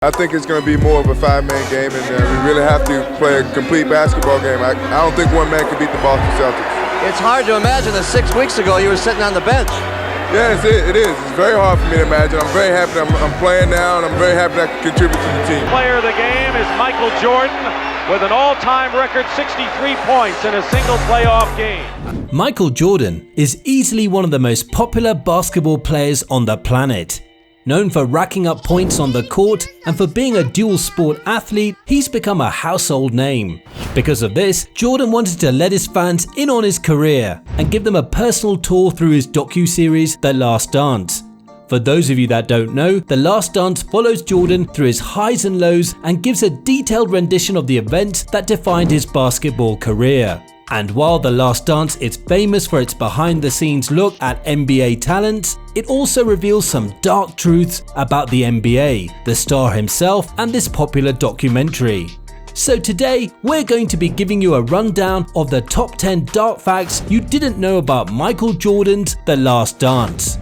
I think it's going to be more of a five-man game, and we really have to play a complete basketball game. I don't think one man can beat the Boston Celtics. It's hard to imagine that 6 weeks ago you were sitting on the bench. Yes, it is. It's very hard for me to imagine. I'm very happy that I'm playing now, and I'm very happy that I can contribute to the team. Player of the game is Michael Jordan with an all-time record 63 points in a single playoff game. Michael Jordan is easily one of the most popular basketball players on the planet. Known for racking up points on the court and for being a dual sport athlete, he's become a household name. Because of this, Jordan wanted to let his fans in on his career and give them a personal tour through his docu-series The Last Dance. For those of you that don't know, The Last Dance follows Jordan through his highs and lows and gives a detailed rendition of the events that defined his basketball career. And while The Last Dance is famous for its behind-the-scenes look at NBA talents, it also reveals some dark truths about the NBA, the star himself, and this popular documentary. So today, we're going to be giving you a rundown of the top 10 dark facts you didn't know about Michael Jordan's The Last Dance.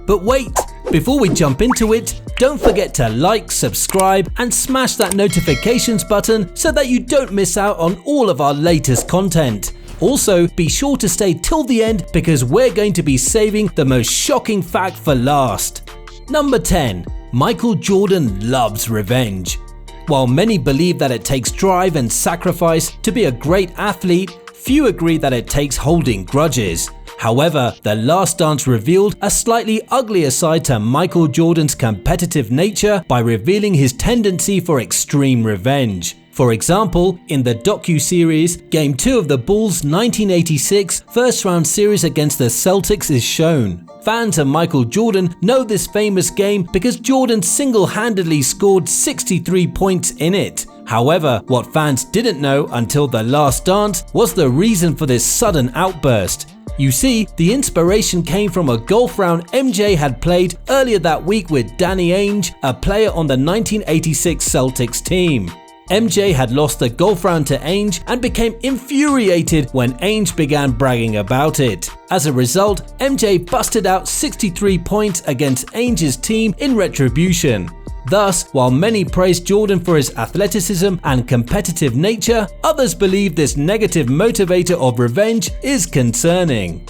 But wait, before we jump into it, don't forget to like, subscribe, and smash that notifications button so that you don't miss out on all of our latest content. Also, be sure to stay till the end because we're going to be saving the most shocking fact for last. Number 10. Michael Jordan loves revenge. While many believe that it takes drive and sacrifice to be a great athlete, few agree that it takes holding grudges. However, The Last Dance revealed a slightly uglier side to Michael Jordan's competitive nature by revealing his tendency for extreme revenge. For example, in the docu-series, Game 2 of the Bulls' 1986 first-round series against the Celtics is shown. Fans of Michael Jordan know this famous game because Jordan single-handedly scored 63 points in it. However, what fans didn't know until The Last Dance was the reason for this sudden outburst. You see, the inspiration came from a golf round MJ had played earlier that week with Danny Ainge, a player on the 1986 Celtics team. MJ had lost the golf round to Ainge and became infuriated when Ainge began bragging about it. As a result, MJ busted out 63 points against Ainge's team in retribution. Thus, while many praise Jordan for his athleticism and competitive nature, others believe this negative motivator of revenge is concerning.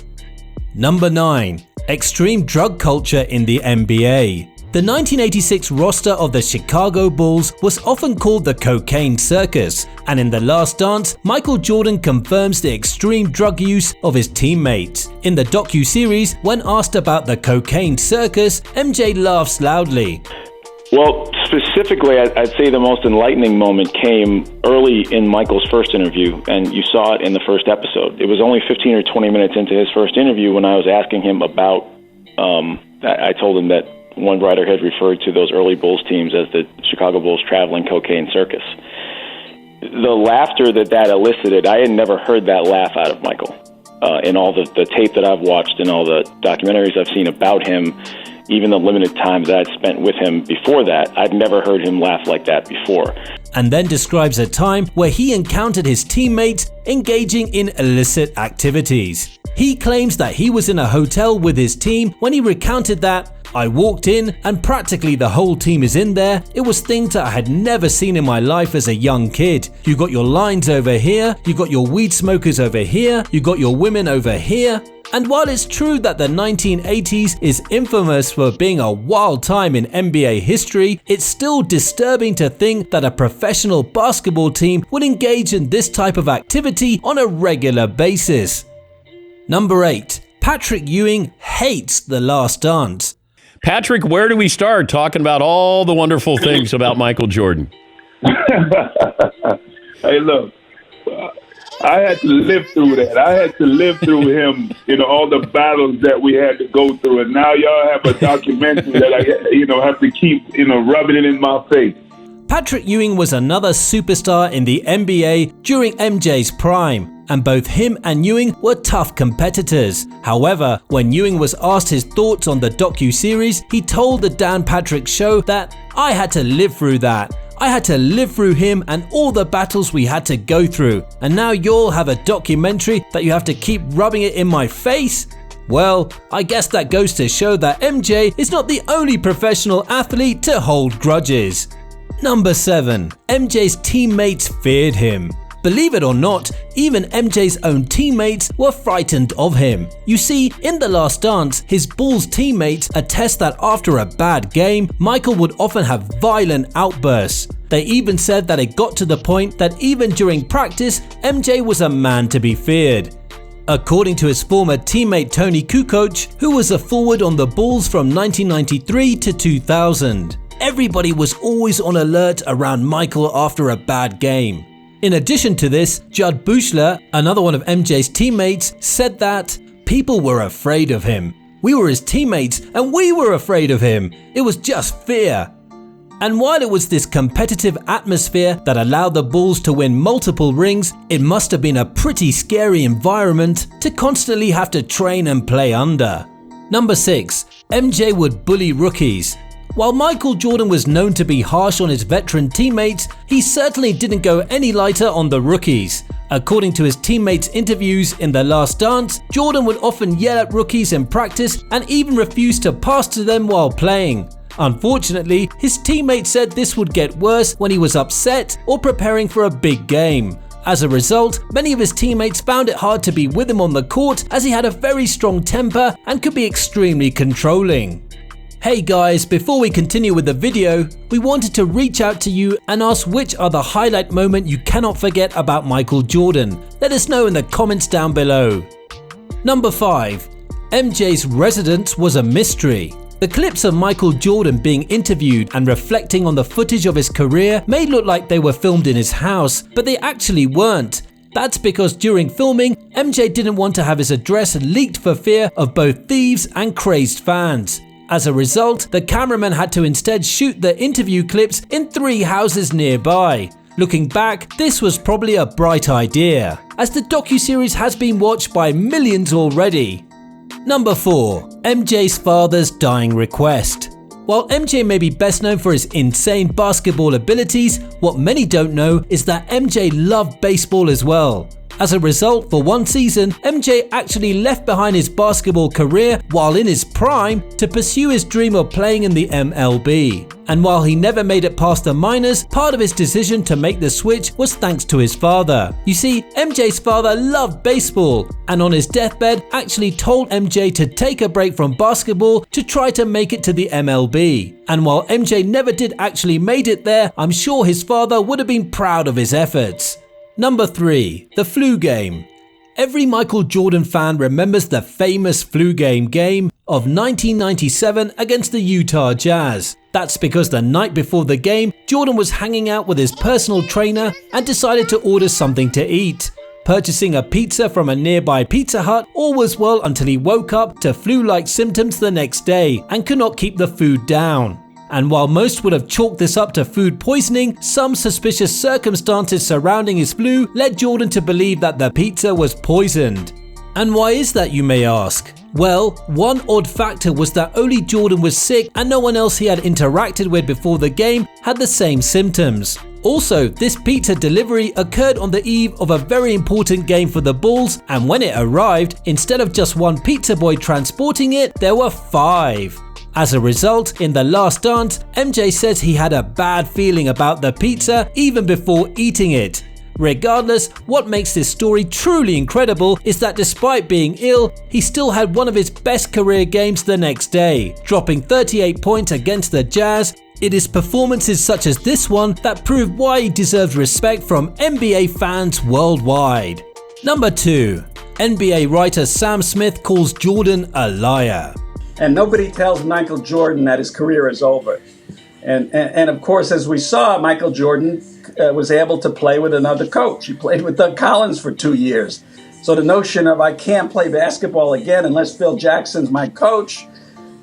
Number 9. Extreme drug culture in the NBA. The 1986 roster of the Chicago Bulls was often called the cocaine circus, and in The Last Dance, Michael Jordan confirms the extreme drug use of his teammates. In the docu-series, when asked about the cocaine circus, MJ laughs loudly. Well, specifically, I'd say the most enlightening moment came early in Michael's first interview, and you saw it in the first episode. It was only 15 or 20 minutes into his first interview when I was asking him about, I told him that one writer had referred to those early Bulls teams as the Chicago Bulls traveling cocaine circus. The laughter that elicited, I had never heard that laugh out of Michael. In all the tape that I've watched and all the documentaries I've seen about him, even the limited times that I'd spent with him before that, I'd never heard him laugh like that before. And then describes a time where he encountered his teammates engaging in illicit activities. He claims that he was in a hotel with his team when he recounted that, "I walked in and practically the whole team is in there. It was things that I had never seen in my life as a young kid. You got your lines over here, you got your weed smokers over here, you got your women over here." And while it's true that the 1980s is infamous for being a wild time in NBA history, it's still disturbing to think that a professional basketball team would engage in this type of activity on a regular basis. Number 8. Patrick Ewing hates The Last Dance. Patrick, where do we start talking about all the wonderful things about Michael Jordan? Hey, look, I had to live through that. I had to live through him, all the battles that we had to go through. And now y'all have a documentary that I, have to keep, rubbing it in my face. Patrick Ewing was another superstar in the NBA during MJ's prime, and both him and Ewing were tough competitors. However, when Ewing was asked his thoughts on the docu-series, he told the Dan Patrick Show that, "I had to live through that. I had to live through him and all the battles we had to go through, and now you'll have a documentary that you have to keep rubbing it in my face?" Well, I guess that goes to show that MJ is not the only professional athlete to hold grudges. Number 7. MJ's teammates feared him. Believe it or not, even MJ's own teammates were frightened of him. You see, in The Last Dance, his Bulls teammates attest that after a bad game, Michael would often have violent outbursts. They even said that it got to the point that even during practice, MJ was a man to be feared. According to his former teammate Tony Kukoc, who was a forward on the Bulls from 1993 to 2000, everybody was always on alert around Michael after a bad game. In addition to this, Judd Buechler, another one of MJ's teammates, said that people were afraid of him. We were his teammates and we were afraid of him. It was just fear. And while it was this competitive atmosphere that allowed the Bulls to win multiple rings, it must have been a pretty scary environment to constantly have to train and play under. Number 6. MJ would bully rookies. While Michael Jordan was known to be harsh on his veteran teammates, he certainly didn't go any lighter on the rookies. According to his teammates' interviews in The Last Dance, Jordan would often yell at rookies in practice and even refuse to pass to them while playing. Unfortunately, his teammates said this would get worse when he was upset or preparing for a big game. As a result, many of his teammates found it hard to be with him on the court as he had a very strong temper and could be extremely controlling. Hey guys, before we continue with the video, we wanted to reach out to you and ask which are the highlight moment you cannot forget about Michael Jordan. Let us know in the comments down below. Number 5. MJ's residence was a mystery. The clips of Michael Jordan being interviewed and reflecting on the footage of his career may look like they were filmed in his house, but they actually weren't. That's because during filming, MJ didn't want to have his address leaked for fear of both thieves and crazed fans. As a result, the cameraman had to instead shoot the interview clips in 3 houses nearby. Looking back, this was probably a bright idea, as the docuseries has been watched by millions already. Number 4. MJ's father's dying request. While MJ may be best known for his insane basketball abilities, what many don't know is that MJ loved baseball as well. As a result, for one season, MJ actually left behind his basketball career while in his prime to pursue his dream of playing in the MLB. And while he never made it past the minors, part of his decision to make the switch was thanks to his father. You see, MJ's father loved baseball and on his deathbed actually told MJ to take a break from basketball to try to make it to the MLB. And while MJ never did actually made it there, I'm sure his father would have been proud of his efforts. Number 3. The Flu Game. Every Michael Jordan fan remembers the famous Flu Game of 1997 against the Utah Jazz. That's because the night before the game, Jordan was hanging out with his personal trainer and decided to order something to eat. Purchasing a pizza from a nearby Pizza Hut, all was well until he woke up to flu-like symptoms the next day and could not keep the food down. And while most would have chalked this up to food poisoning, some suspicious circumstances surrounding his flu led Jordan to believe that the pizza was poisoned. And why is that, you may ask? Well, one odd factor was that only Jordan was sick and no one else he had interacted with before the game had the same symptoms. Also, this pizza delivery occurred on the eve of a very important game for the Bulls, and when it arrived, instead of just one pizza boy transporting it, there were 5. As a result, in The Last Dance, MJ says he had a bad feeling about the pizza even before eating it. Regardless, what makes this story truly incredible is that despite being ill, he still had one of his best career games the next day, dropping 38 points against the Jazz. It is performances such as this one that prove why he deserves respect from NBA fans worldwide. Number 2. NBA writer Sam Smith calls Jordan a liar. And nobody tells Michael Jordan that his career is over. And of course, as we saw, Michael Jordan was able to play with another coach. He played with Doug Collins for 2 years. So the notion of I can't play basketball again unless Phil Jackson's my coach,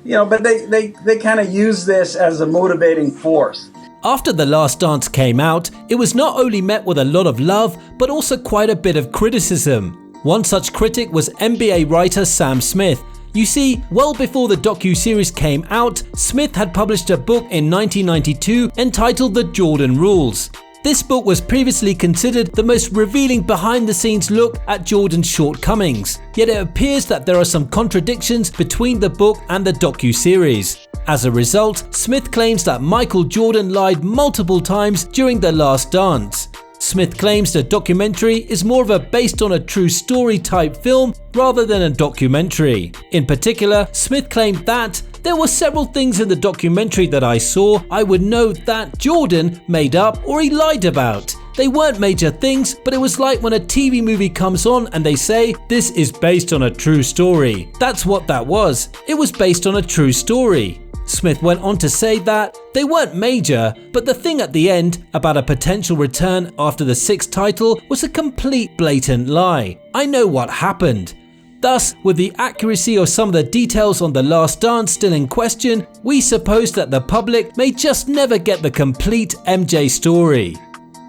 but they kind of use this as a motivating force. After The Last Dance came out, it was not only met with a lot of love, but also quite a bit of criticism. One such critic was NBA writer Sam Smith. You see, well before the docu-series came out, Smith had published a book in 1992 entitled The Jordan Rules. This book was previously considered the most revealing behind-the-scenes look at Jordan's shortcomings, yet it appears that there are some contradictions between the book and the docu-series. As a result, Smith claims that Michael Jordan lied multiple times during The Last Dance. Smith claims the documentary is more of a based on a true story type film rather than a documentary. In particular, Smith claimed that there were several things in the documentary that I saw I would know that Jordan made up or he lied about. They weren't major things, but it was like when a TV movie comes on and they say, this is based on a true story. That's what that was. It was based on a true story. Smith went on to say that they weren't major, but the thing at the end about a potential return after the 6th title was a complete blatant lie. I know what happened. Thus, with the accuracy of some of the details on The Last Dance still in question, we suppose that the public may just never get the complete MJ story.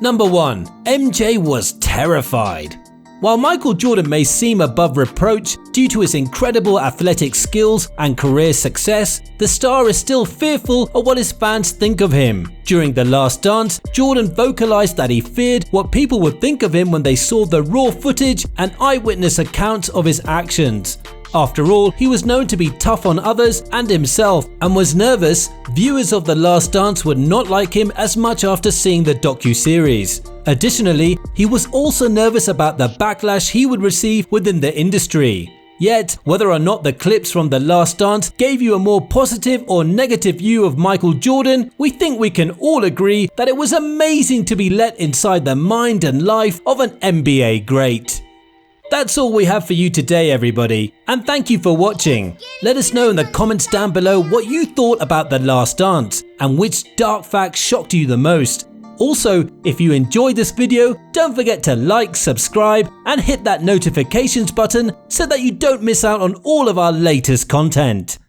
Number 1. MJ was terrified. While Michael Jordan may seem above reproach due to his incredible athletic skills and career success, the star is still fearful of what his fans think of him. During The Last Dance, Jordan vocalized that he feared what people would think of him when they saw the raw footage and eyewitness accounts of his actions. After all, he was known to be tough on others and himself and was nervous viewers of The Last Dance would not like him as much after seeing the docu-series. Additionally, he was also nervous about the backlash he would receive within the industry. Yet, whether or not the clips from The Last Dance gave you a more positive or negative view of Michael Jordan, we think we can all agree that it was amazing to be let inside the mind and life of an NBA great. That's all we have for you today, everybody, and thank you for watching. Let us know in the comments down below what you thought about The Last Dance and which dark fact shocked you the most. Also, if you enjoyed this video, don't forget to like, subscribe, and hit that notifications button so that you don't miss out on all of our latest content.